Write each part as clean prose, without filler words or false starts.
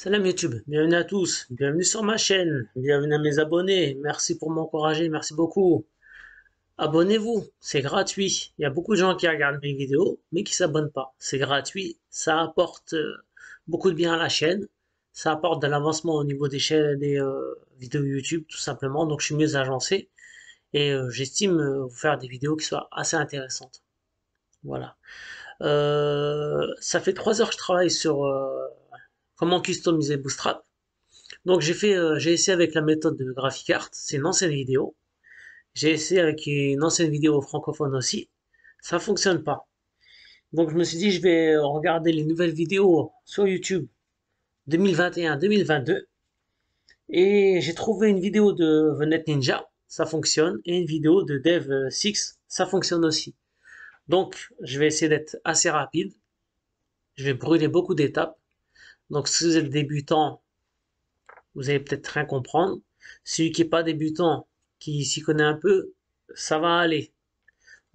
Salam YouTube, bienvenue à tous, bienvenue sur ma chaîne, bienvenue à mes abonnés, merci pour m'encourager, merci beaucoup. Abonnez-vous, c'est gratuit. Il y a beaucoup de gens qui regardent mes vidéos, mais qui s'abonnent pas. C'est gratuit, ça apporte beaucoup de bien à la chaîne, ça apporte de l'avancement au niveau des chaînes, des vidéos YouTube, tout simplement. Donc je suis mieux agencé et j'estime vous faire des vidéos qui soient assez intéressantes. Voilà. Ça fait 3 heures que je travaille sur comment customiser Bootstrap. Donc j'ai essayé avec la méthode de GraphiCart, c'est une ancienne vidéo. J'ai essayé avec une ancienne vidéo francophone aussi. Ça fonctionne pas. Donc je me suis dit je vais regarder les nouvelles vidéos sur YouTube 2021-2022 et j'ai trouvé une vidéo de Venet Ninja, ça fonctionne, et une vidéo de Dev6, ça fonctionne aussi. Donc je vais essayer d'être assez rapide. Je vais brûler beaucoup d'étapes. Donc si vous êtes débutant, vous allez peut-être rien comprendre. Celui qui est pas débutant, qui s'y connaît un peu, ça va aller.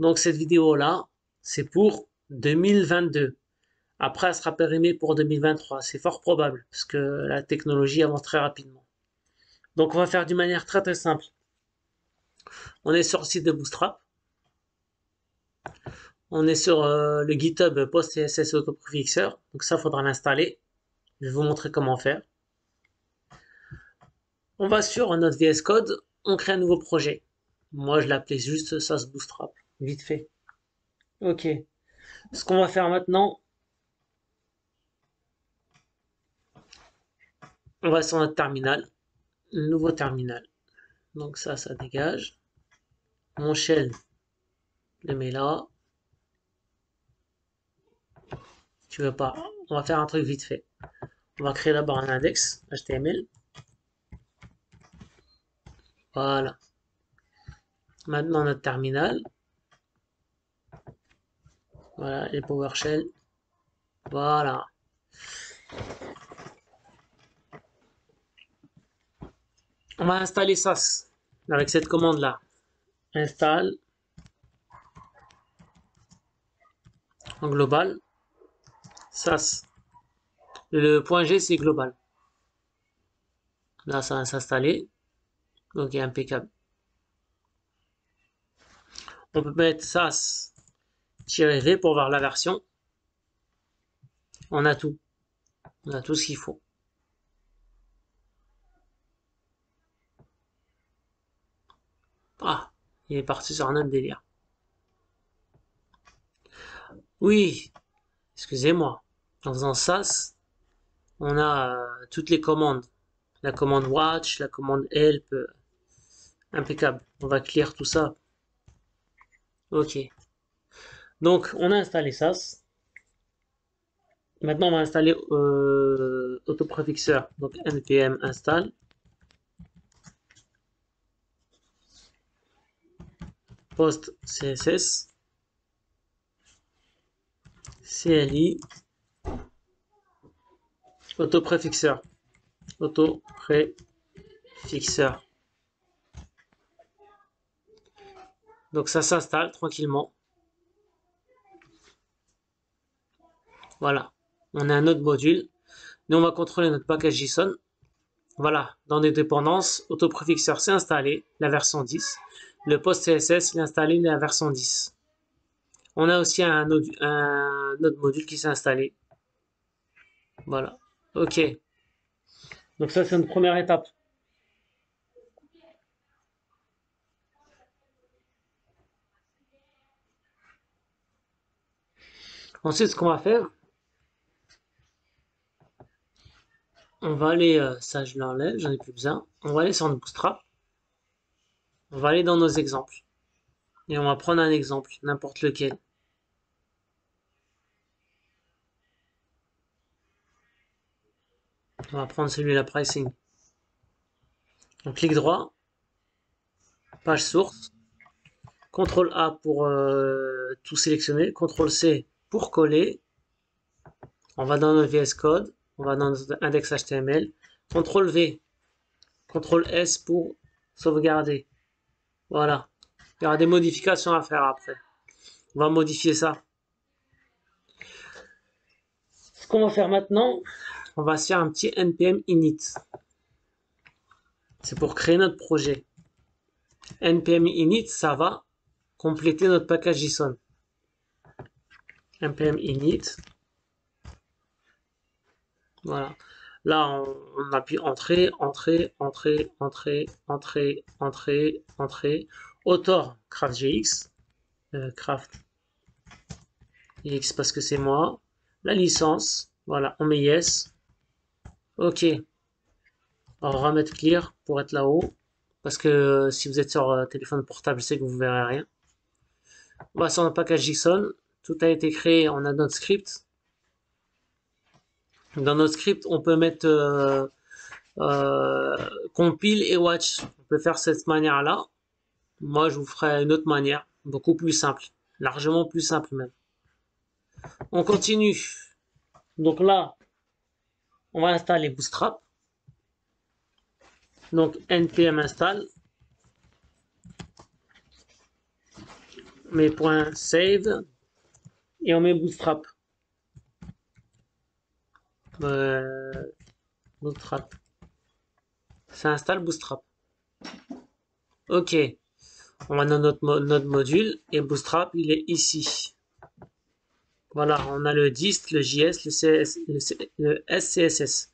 Donc cette vidéo-là, c'est pour 2022. Après, elle sera périmée pour 2023. C'est fort probable, parce que la technologie avance très rapidement. Donc on va faire d'une manière très très simple. On est sur le site de Bootstrap. On est sur le GitHub PostCSS Autoprefixer. Donc ça, faudra l'installer. Je vais vous montrer comment faire. On va sur notre VS Code. On crée un nouveau projet. Moi, je l'appelais juste SAS Bootstrap. Vite fait. Ok. Ce qu'on va faire maintenant, on va sur notre terminal. Nouveau terminal. Donc ça dégage. Mon shell, je le mets là. Tu veux pas. On va faire un truc vite fait. On va créer d'abord un index HTML. Voilà. Maintenant notre terminal. Voilà, les PowerShell. Voilà. On va installer SAS avec cette commande là. Install en global. SAS. Le point G c'est global. Là ça va s'installer. Ok, impeccable. On peut mettre SAS-V pour voir la version. On a tout. On a tout ce qu'il faut. Ah, il est parti sur un autre délire. Oui, excusez-moi. En faisant SAS, on a toutes les commandes. La commande watch, la commande help. Impeccable. On va clear tout ça. Ok. Donc, on a installé SAS. Maintenant, on va installer autoprefixer. Donc, npm install. Post css. CLI. Autoprefixer. Autoprefixer. Donc ça s'installe tranquillement. Voilà. On a un autre module. Nous, on va contrôler notre package JSON. Voilà. Dans les dépendances, autoprefixer s'est installé, la version 10. Le post CSS, il est installé, la version 10. On a aussi un autre module qui s'est installé. Voilà. Ok. Donc ça, c'est une première étape. Ensuite, ce qu'on va faire, on va aller, ça je l'enlève, j'en ai plus besoin. On va aller sur notre Bootstrap. On va aller dans nos exemples. Et on va prendre un exemple, n'importe lequel. On va prendre celui-là, pricing. On clique droit, page source, CTRL A pour tout sélectionner, CTRL C pour coller. On va dans notre VS Code, on va dans notre index HTML, CTRL V, CTRL S pour sauvegarder. Voilà. Il y aura des modifications à faire après. On va modifier ça. Ce qu'on va faire maintenant, on va se faire un petit npm init. C'est pour créer notre projet. npm init, ça va compléter notre package JSON. npm init. Voilà. Là, on appuie entrée, entrée, entrée, entrée, entrée, entrée, entrée. Author, CraftGX. Craft X parce que c'est moi. La licence. Voilà, on met yes. Ok. On va remettre clear pour être là-haut. Parce que si vous êtes sur téléphone portable, je sais que vous verrez rien. On va sur le package JSON. Tout a été créé. On a notre script. Dans notre script, on peut mettre compile et watch. On peut faire cette manière-là. Moi, je vous ferai une autre manière, beaucoup plus simple, largement plus simple même. On continue. Donc là, on va installer Bootstrap. Donc npm install. On met .save et on met Bootstrap. Bootstrap. Ça installe Bootstrap. Ok. On va dans notre module et Bootstrap, il est ici. Voilà, on a le dist, le JS, le SCSS.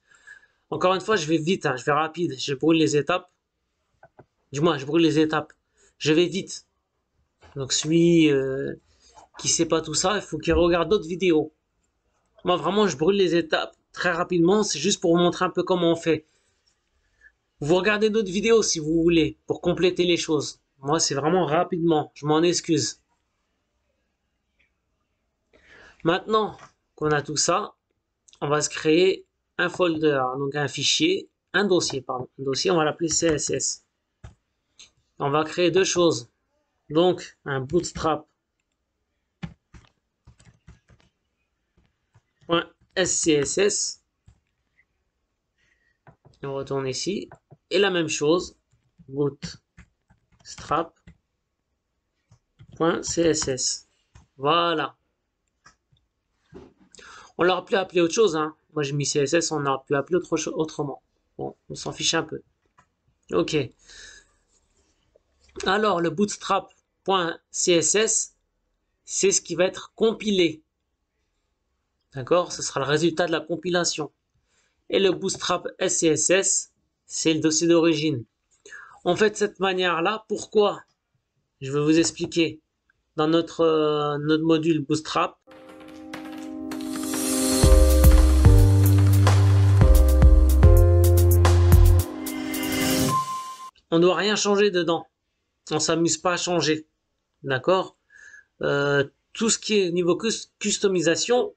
Encore une fois, je vais vite, hein, je vais rapide, je brûle les étapes. Du moins, je brûle les étapes. Je vais vite. Donc celui qui sait pas tout ça, il faut qu'il regarde d'autres vidéos. Moi, vraiment, je brûle les étapes très rapidement. C'est juste pour vous montrer un peu comment on fait. Vous regardez d'autres vidéos si vous voulez, pour compléter les choses. Moi, c'est vraiment rapidement. Je m'en excuse. Maintenant qu'on a tout ça, on va se créer un folder, donc un fichier, un dossier, pardon. Un dossier, on va l'appeler CSS. On va créer deux choses. Donc, un bootstrap .scss. Et on retourne ici. Et la même chose, bootstrap.css. Voilà. On l'aurait pu appeler autre chose, hein. Moi j'ai mis CSS, on aurait pu appeler autrement. Bon, on s'en fiche un peu. Ok. Alors le bootstrap.css, c'est ce qui va être compilé. D'accord? Ce sera le résultat de la compilation. Et le bootstrap SCSS, c'est le dossier d'origine. On fait de cette manière-là. Pourquoi? Je vais vous expliquer. Dans notre module Bootstrap, on ne doit rien changer dedans. On s'amuse pas à changer. D'accord? Tout ce qui est niveau customisation,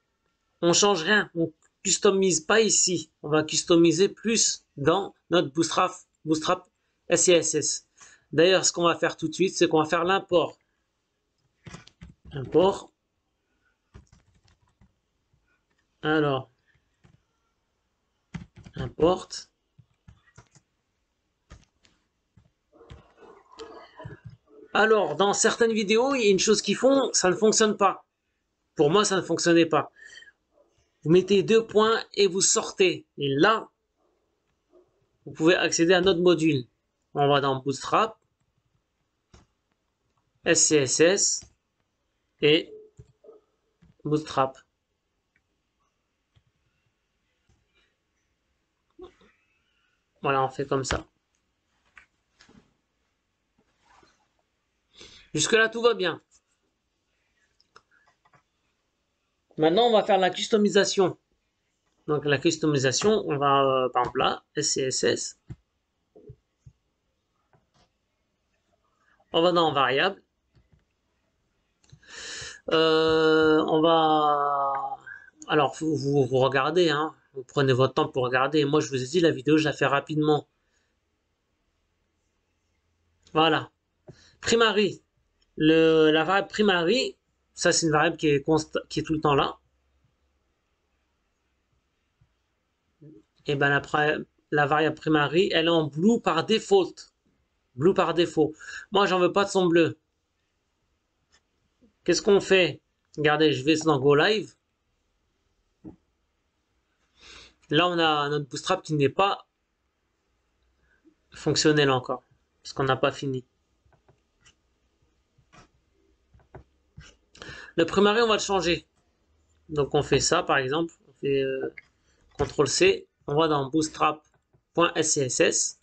on change rien. On customise pas ici. On va customiser plus dans notre Bootstrap SCSS. D'ailleurs, ce qu'on va faire tout de suite, c'est qu'on va faire l'import. Import. Alors, import. Alors, dans certaines vidéos, il y a une chose qu'ils font, ça ne fonctionne pas. Pour moi, ça ne fonctionnait pas. Vous mettez deux points et vous sortez. Et là, vous pouvez accéder à notre module. On va dans Bootstrap, SCSS et Bootstrap. Voilà, on fait comme ça. Jusque-là, tout va bien. Maintenant, on va faire la customisation. Donc, la customisation, on va, par exemple là, SCSS. On va dans variable. On va... Alors, vous regardez, hein. Vous prenez votre temps pour regarder. Moi, je vous ai dit, la vidéo, je la fais rapidement. Voilà. Primary. La variable primary, ça, c'est une variable qui est tout le temps là. Et ben, la variable primary, elle est en blue par default. Blue par défaut. Moi, j'en veux pas de son bleu. Qu'est-ce qu'on fait? Regardez, je vais dans Go Live. Là, on a notre bootstrap qui n'est pas fonctionnel encore, parce qu'on n'a pas fini. Le primary, on va le changer. Donc on fait ça, par exemple, on fait CTRL-C, on va dans bootstrap.scss,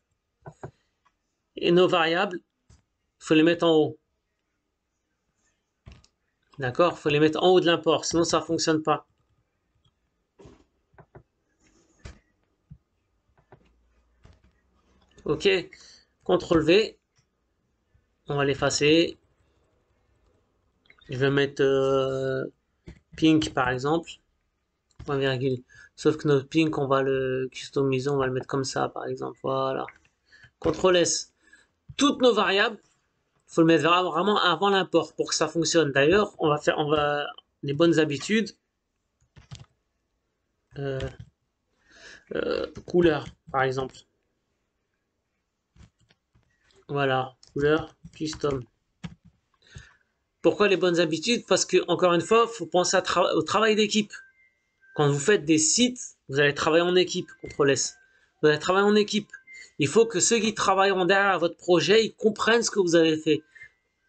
et nos variables, il faut les mettre en haut. D'accord? Il faut les mettre en haut de l'import, sinon ça ne fonctionne pas. Ok, CTRL-V, on va l'effacer. Je vais mettre pink par exemple, point virgule. Sauf que notre pink, on va le customiser, on va le mettre comme ça par exemple. Voilà. CTRL-S. Toutes nos variables, il faut le mettre vraiment avant l'import pour que ça fonctionne. D'ailleurs, on va les bonnes habitudes. Couleur par exemple. Voilà, couleur custom. Pourquoi les bonnes habitudes? Parce que, encore une fois, il faut penser au travail d'équipe. Quand vous faites des sites, vous allez travailler en équipe, CTRL-S. Vous allez travailler en équipe. Il faut que ceux qui travailleront derrière votre projet, ils comprennent ce que vous avez fait.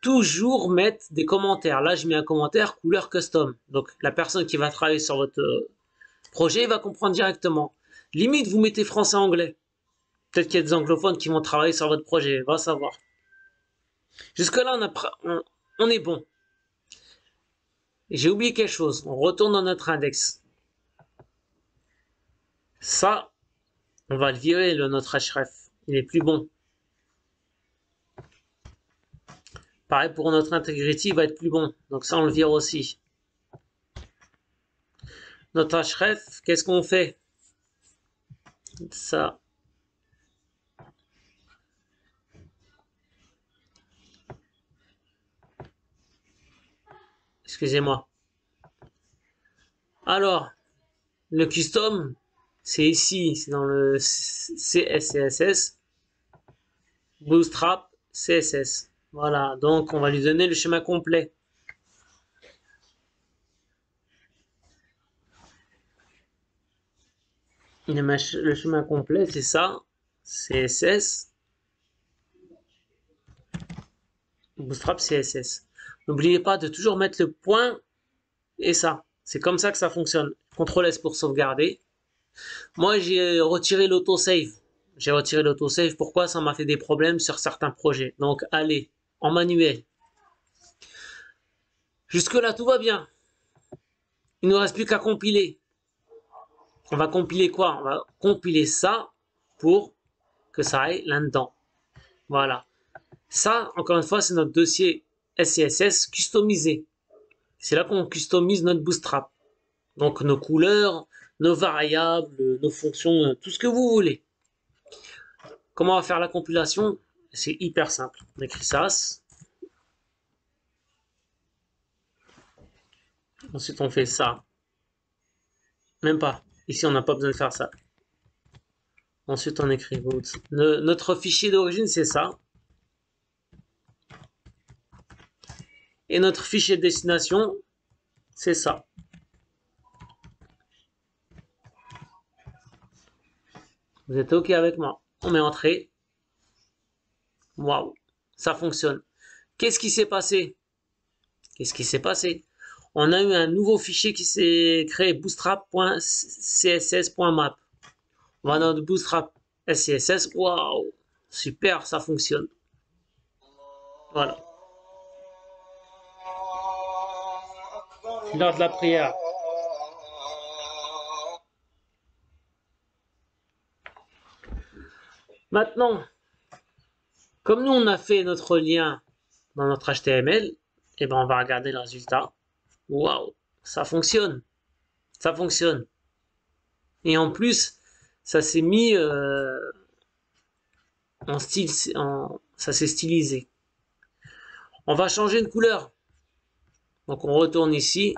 Toujours mettre des commentaires. Là, je mets un commentaire couleur custom. Donc, la personne qui va travailler sur votre projet va comprendre directement. Limite, vous mettez français-anglais. Peut-être qu'il y a des anglophones qui vont travailler sur votre projet. Va savoir. Jusque-là, on est bon. J'ai oublié quelque chose. On retourne dans notre index. Ça, on va le virer, notre href. Il est plus bon. Pareil pour notre integrity, il va être plus bon. Donc ça, on le vire aussi. Notre href, qu'est-ce qu'on fait? Ça. Excusez-moi. Alors, le custom, c'est ici, c'est dans le CSS, Bootstrap, CSS. Voilà, donc on va lui donner le schéma complet. Le schéma complet, c'est ça, CSS, Bootstrap, CSS. N'oubliez pas de toujours mettre le point et ça. C'est comme ça que ça fonctionne. CTRL-S pour sauvegarder. Moi, j'ai retiré l'autosave. J'ai retiré l'autosave. Pourquoi? Ça m'a fait des problèmes sur certains projets. Donc, allez, en manuel. Jusque-là, tout va bien. Il ne nous reste plus qu'à compiler. On va compiler quoi? On va compiler ça pour que ça aille là-dedans. Voilà. Ça, encore une fois, c'est notre dossier SCSS customisé. C'est là qu'on customise notre bootstrap. Donc, nos couleurs, nos variables, nos fonctions, tout ce que vous voulez. Comment on va faire la compilation? C'est hyper simple. On écrit SAS. Ensuite, on fait ça. Même pas. Ici, on n'a pas besoin de faire ça. Ensuite, on écrit root. Notre fichier d'origine, c'est ça. Et notre fichier de destination, c'est ça. Vous êtes OK avec moi? On met entrée. Waouh, ça fonctionne. Qu'est-ce qui s'est passé? Qu'est-ce qui s'est passé? On a eu un nouveau fichier qui s'est créé, bootstrap.css.map. On va dans le bootstrap SCSS. Waouh, super, ça fonctionne. Voilà. L'heure de la prière. Maintenant, comme nous on a fait notre lien dans notre HTML, et ben on va regarder le résultat. Waouh, ça fonctionne. Ça fonctionne. Et en plus, ça s'est mis en style, ça s'est stylisé. On va changer de couleur. Donc on retourne ici.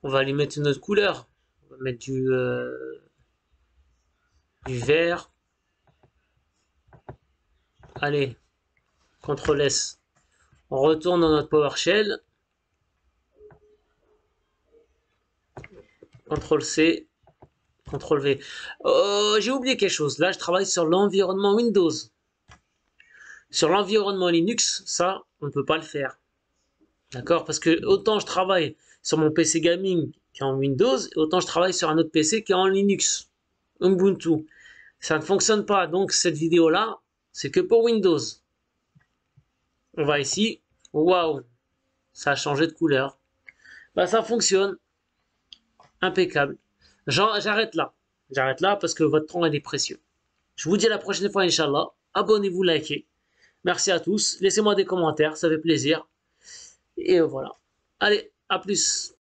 On va lui mettre une autre couleur. On va mettre du vert. Allez, CTRL-S. On retourne dans notre PowerShell. CTRL-C. CTRL V. J'ai oublié quelque chose. Là, je travaille sur l'environnement Windows. Sur l'environnement Linux, ça, on ne peut pas le faire. D'accord? Parce que autant je travaille sur mon PC gaming qui est en Windows, autant je travaille sur un autre PC qui est en Linux, Ubuntu. Ça ne fonctionne pas. Donc, cette vidéo-là, c'est que pour Windows. On va ici. Waouh! Ça a changé de couleur. Bah, ça fonctionne. Impeccable. J'arrête là. J'arrête là parce que votre temps est précieux. Je vous dis à la prochaine fois, Inch'Allah. Abonnez-vous, likez. Merci à tous. Laissez-moi des commentaires, ça fait plaisir. Et voilà. Allez, à plus.